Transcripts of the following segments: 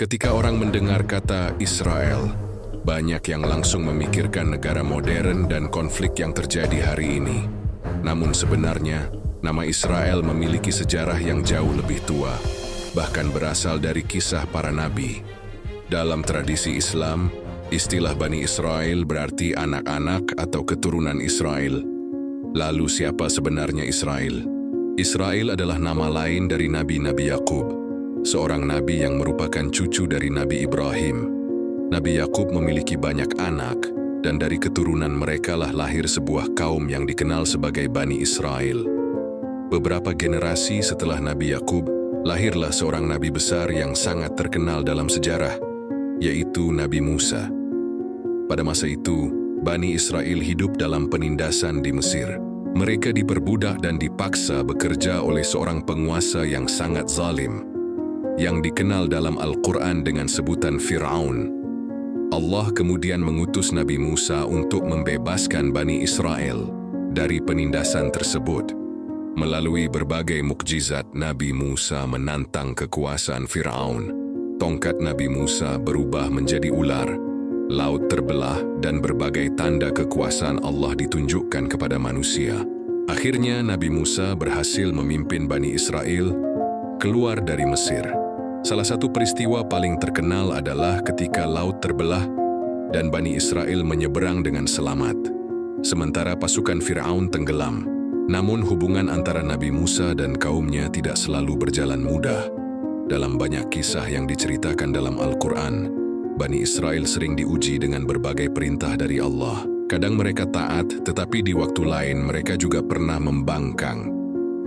Ketika orang mendengar kata Israel, banyak yang langsung memikirkan negara modern dan konflik yang terjadi hari ini. Namun sebenarnya, nama Israel memiliki sejarah yang jauh lebih tua, bahkan berasal dari kisah para nabi. Dalam tradisi Islam, istilah Bani Israel berarti anak-anak atau keturunan Israel. Lalu siapa sebenarnya Israel? Israel adalah nama lain dari Nabi Yakub, seorang nabi yang merupakan cucu dari Nabi Ibrahim. Nabi Yakub memiliki banyak anak, dan dari keturunan merekalah lahir sebuah kaum yang dikenal sebagai Bani Israel. Beberapa generasi setelah Nabi Yakub, lahirlah seorang nabi besar yang sangat terkenal dalam sejarah, yaitu Nabi Musa. Pada masa itu, Bani Israel hidup dalam penindasan di Mesir. Mereka diperbudak dan dipaksa bekerja oleh seorang penguasa yang sangat zalim, yang dikenal dalam Al-Quran dengan sebutan Fir'aun. Allah kemudian mengutus Nabi Musa untuk membebaskan Bani Israel dari penindasan tersebut. Melalui berbagai mukjizat, Nabi Musa menantang kekuasaan Fir'aun. Tongkat Nabi Musa berubah menjadi ular, laut terbelah, dan berbagai tanda kekuasaan Allah ditunjukkan kepada manusia. Akhirnya Nabi Musa berhasil memimpin Bani Israel keluar dari Mesir. Salah satu peristiwa paling terkenal adalah ketika laut terbelah dan Bani Israel menyeberang dengan selamat, sementara pasukan Fir'aun tenggelam. Namun hubungan antara Nabi Musa dan kaumnya tidak selalu berjalan mudah. Dalam banyak kisah yang diceritakan dalam Al-Quran, Bani Israel sering diuji dengan berbagai perintah dari Allah. Kadang mereka taat, tetapi di waktu lain mereka juga pernah membangkang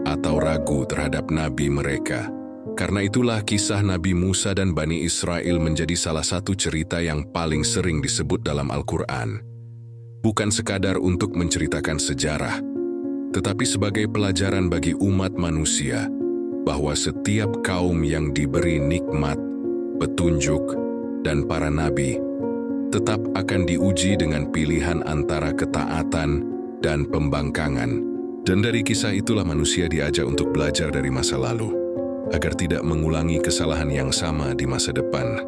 atau ragu terhadap Nabi mereka. Karena itulah kisah Nabi Musa dan Bani Israel menjadi salah satu cerita yang paling sering disebut dalam Al-Quran. Bukan sekadar untuk menceritakan sejarah, tetapi sebagai pelajaran bagi umat manusia, bahwa setiap kaum yang diberi nikmat, petunjuk, dan para nabi, tetap akan diuji dengan pilihan antara ketaatan dan pembangkangan. Dan dari kisah itulah manusia diajak untuk belajar dari masa lalu, agar tidak mengulangi kesalahan yang sama di masa depan.